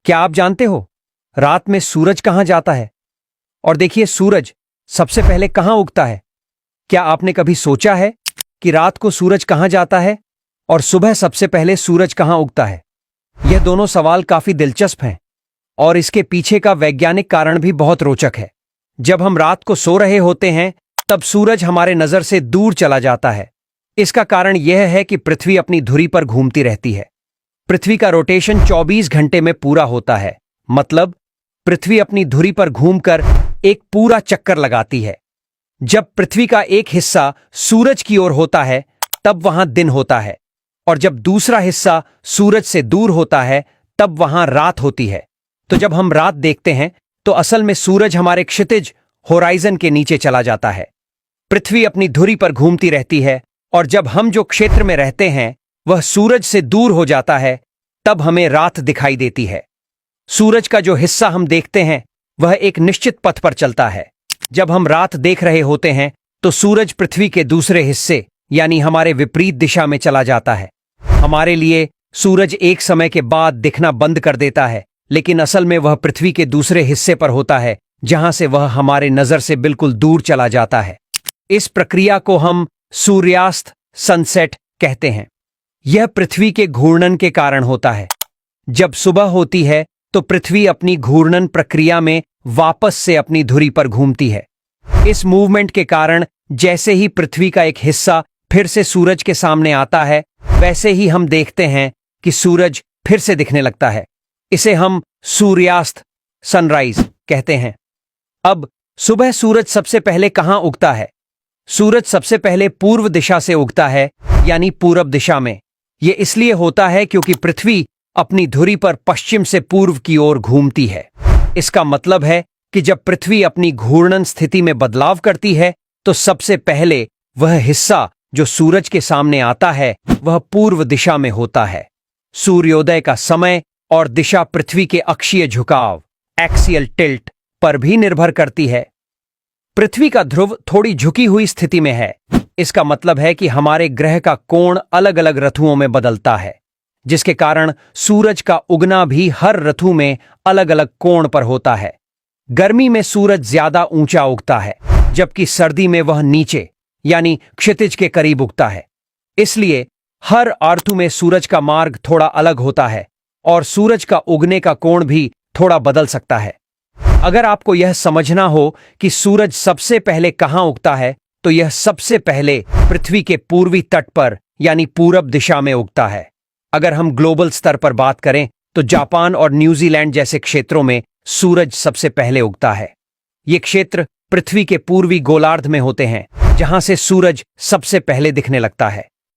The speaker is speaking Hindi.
क्या आप जानते हो रात में सूरज कहां जाता है? और देखिए, सूरज सबसे पहले कहां उगता है? क्या आपने कभी सोचा है कि रात को सूरज कहां जाता है और सुबह सबसे पहले सूरज कहां उगता है? यह दोनों सवाल काफी दिलचस्प हैं और इसके पीछे का वैज्ञानिक कारण भी बहुत रोचक है। जब हम रात को सो रहे होते हैं तब सूरज हमारे नजर से दूर चला जाता है। इसका कारण यह है कि पृथ्वी अपनी धुरी पर घूमती रहती है। पृथ्वी का रोटेशन 24 घंटे में पूरा होता है, मतलब पृथ्वी अपनी धुरी पर घूमकर एक पूरा चक्कर लगाती है। जब पृथ्वी का एक हिस्सा सूरज की ओर होता है तब वहां दिन होता है, और जब दूसरा हिस्सा सूरज से दूर होता है तब वहां रात होती है। तो जब हम रात देखते हैं तो असल में सूरज हमारे क्षितिज होराइजन के नीचे चला जाता है। पृथ्वी अपनी धुरी पर घूमती रहती है और जब हम जो क्षेत्र में रहते हैं वह सूरज से दूर हो जाता है तब हमें रात दिखाई देती है। सूरज का जो हिस्सा हम देखते हैं वह एक निश्चित पथ पर चलता है। जब हम रात देख रहे होते हैं तो सूरज पृथ्वी के दूसरे हिस्से यानी हमारे विपरीत दिशा में चला जाता है। हमारे लिए सूरज एक समय के बाद दिखना बंद कर देता है, लेकिन असल में वह पृथ्वी के दूसरे हिस्से पर होता है जहां से वह हमारे नजर से बिल्कुल दूर चला जाता है। इस प्रक्रिया को हम सूर्यास्त सनसेट कहते हैं। यह पृथ्वी के घूर्णन के कारण होता है। जब सुबह होती है तो पृथ्वी अपनी घूर्णन प्रक्रिया में वापस से अपनी धुरी पर घूमती है। इस मूवमेंट के कारण जैसे ही पृथ्वी का एक हिस्सा फिर से सूरज के सामने आता है, वैसे ही हम देखते हैं कि सूरज फिर से दिखने लगता है। इसे हम सूर्यास्त सनराइज कहते हैं। अब सुबह सूरज सबसे पहले कहां उगता है? सूरज सबसे पहले पूर्व दिशा से उगता है, यानी पूरब दिशा में। यह इसलिए होता है क्योंकि पृथ्वी अपनी धुरी पर पश्चिम से पूर्व की ओर घूमती है। इसका मतलब है कि जब पृथ्वी अपनी घूर्णन स्थिति में बदलाव करती है तो सबसे पहले वह हिस्सा जो सूरज के सामने आता है वह पूर्व दिशा में होता है। सूर्योदय का समय और दिशा पृथ्वी के अक्षीय झुकाव एक्सियल टिल्ट पर भी निर्भर करती है। पृथ्वी का ध्रुव थोड़ी झुकी हुई स्थिति में है। इसका मतलब है कि हमारे ग्रह का कोण अलग अलग ऋतुओं में बदलता है, जिसके कारण सूरज का उगना भी हर ऋतु में अलग अलग कोण पर होता है। गर्मी में सूरज ज्यादा ऊंचा उगता है, जबकि सर्दी में वह नीचे यानी क्षितिज के करीब उगता है। इसलिए हर ऋतु में सूरज का मार्ग थोड़ा अलग होता है और सूरज का उगने का कोण भी थोड़ा बदल सकता है। अगर आपको यह समझना हो कि सूरज सबसे पहले कहां उगता है, तो यह सबसे पहले पृथ्वी के पूर्वी तट पर यानी पूरब दिशा में उगता है। अगर हम ग्लोबल स्तर पर बात करें तो जापान और न्यूजीलैंड जैसे क्षेत्रों में सूरज सबसे पहले उगता है। ये क्षेत्र पृथ्वी के पूर्वी गोलार्ध में होते हैं, जहां से सूरज सबसे पहले दिखने लगता है।